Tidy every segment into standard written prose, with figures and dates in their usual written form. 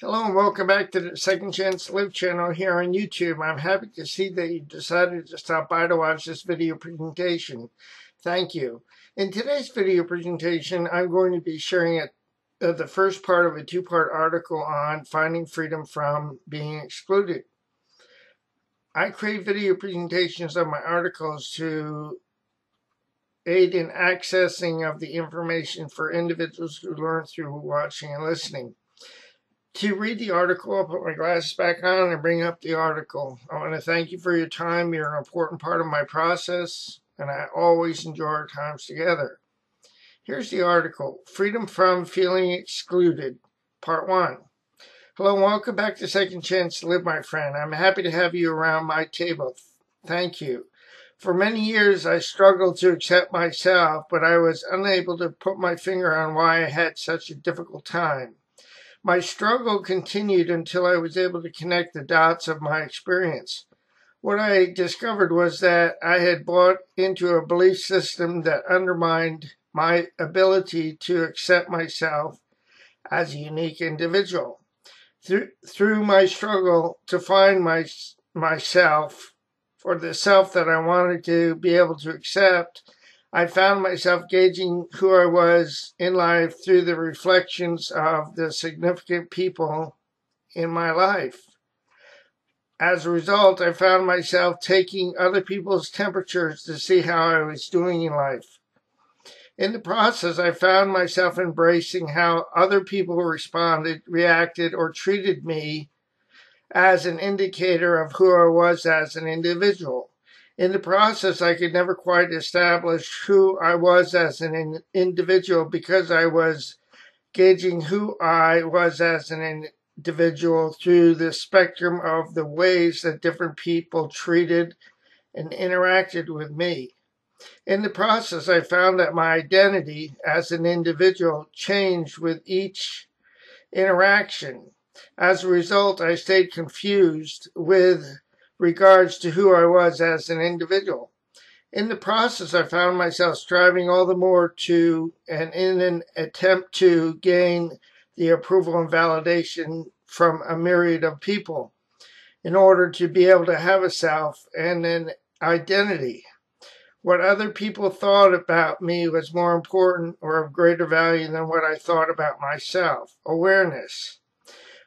Hello and welcome back to the Second Chance to Live channel here on YouTube. I'm happy to see that you decided to stop by to watch this video presentation. Thank you. In today's video presentation, I'm going to be sharing the first part of a two-part article on finding freedom from being excluded. I create video presentations of my articles to aid in accessing of the information for individuals who learn through watching and listening. To read the article, I'll put my glasses back on and bring up the article. I want to thank you for your time. You're an important part of my process, and I always enjoy our times together. Here's the article, Freedom from Feeling Excluded, Part 1. Hello and welcome back to Second Chance to Live, my friend. I'm happy to have you around my table. Thank you. For many years, I struggled to accept myself, but I was unable to put my finger on why I had such a difficult time. My struggle continued until I was able to connect the dots of my experience. What I discovered was that I had bought into a belief system that undermined my ability to accept myself as a unique individual. Through my struggle to find myself, or the self that I wanted to be able to accept, I found myself gauging who I was in life through the reflections of the significant people in my life. As a result, I found myself taking other people's temperatures to see how I was doing in life. In the process, I found myself embracing how other people responded, reacted, or treated me as an indicator of who I was as an individual. In the process, I could never quite establish who I was as an individual because I was gauging who I was as an individual through the spectrum of the ways that different people treated and interacted with me. In the process, I found that my identity as an individual changed with each interaction. As a result, I stayed confused with regards to who I was as an individual. In the process, I found myself striving all the more to, and in an attempt to gain the approval and validation from a myriad of people in order to be able to have a self and an identity. What other people thought about me was more important or of greater value than what I thought about myself. Awareness.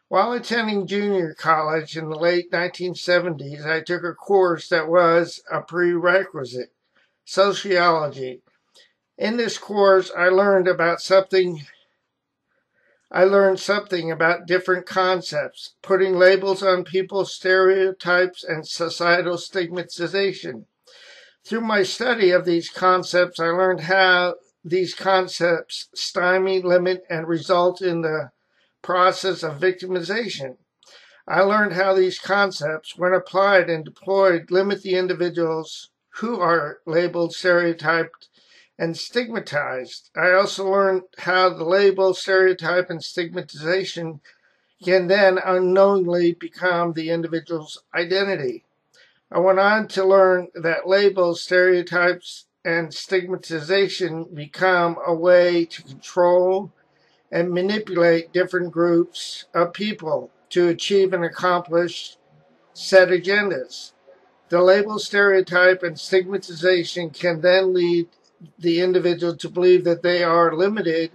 While attending junior college in the late 1970s, I took a course that was a prerequisite, sociology. In this course, I learned something about different concepts, putting labels on people's stereotypes and societal stigmatization. Through my study of these concepts, I learned how these concepts stymie, limit, and result in the process of victimization. I learned how these concepts, when applied and deployed, limit the individuals who are labeled, stereotyped, and stigmatized. I also learned how the label, stereotype, and stigmatization can then unknowingly become the individual's identity. I went on to learn that labels, stereotypes, and stigmatization become a way to control and manipulate different groups of people to achieve and accomplish set agendas. The label, stereotype, and stigmatization can then lead the individual to believe that they are limited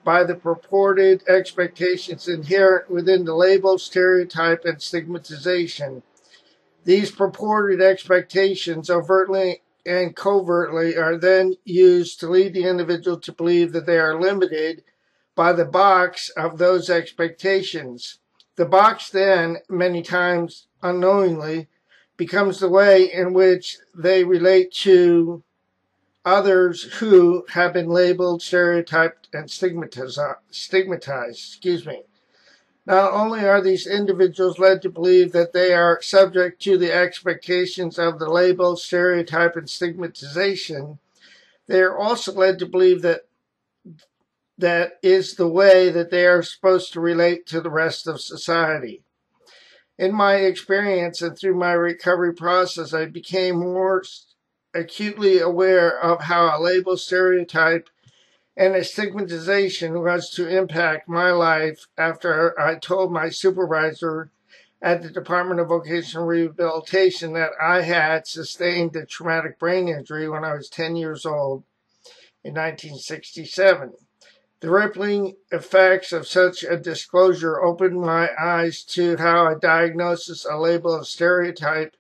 by the purported expectations inherent within the label, stereotype, and stigmatization. These purported expectations, overtly and covertly, are then used to lead the individual to believe that they are limited by the box of those expectations. The box then, many times unknowingly, becomes the way in which they relate to others who have been labeled, stereotyped, and stigmatized. Not only are these individuals led to believe that they are subject to the expectations of the label, stereotype, and stigmatization, they are also led to believe that is the way that they are supposed to relate to the rest of society. In my experience and through my recovery process, I became more acutely aware of how a label, stereotype, And the stigmatization was to impact my life after I told my supervisor at the Department of Vocational Rehabilitation that I had sustained a traumatic brain injury when I was 10 years old in 1967. The rippling effects of such a disclosure opened my eyes to how a diagnosis, a label, a stereotype,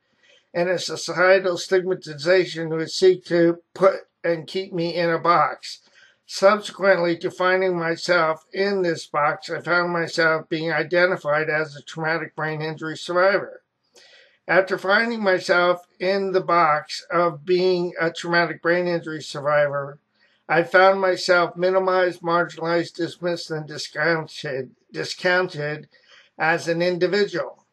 and a societal stigmatization would seek to put and keep me in a box. Subsequently to finding myself in this box, I found myself being identified as a traumatic brain injury survivor. After finding myself in the box of being a traumatic brain injury survivor, I found myself minimized, marginalized, dismissed, and discounted as an individual.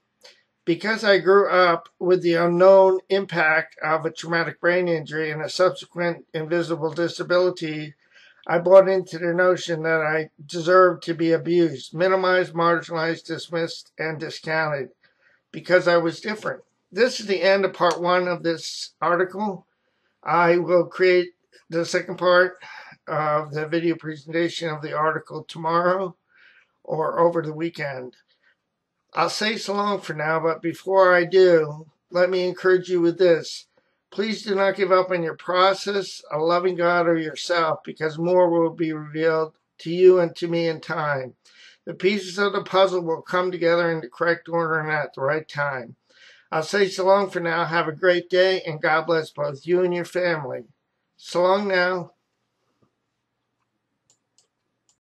Because I grew up with the unknown impact of a traumatic brain injury and a subsequent invisible disability, I bought into the notion that I deserved to be abused, minimized, marginalized, dismissed, and discounted because I was different. This is the end of part 1 of this article. I will create the second part of the video presentation of the article tomorrow or over the weekend. I'll say so long for now, but before I do, let me encourage you with this. Please do not give up on your process, a loving God, or yourself, because more will be revealed to you and to me in time. The pieces of the puzzle will come together in the correct order and at the right time. I'll say so long for now. Have a great day, and God bless both you and your family. So long now.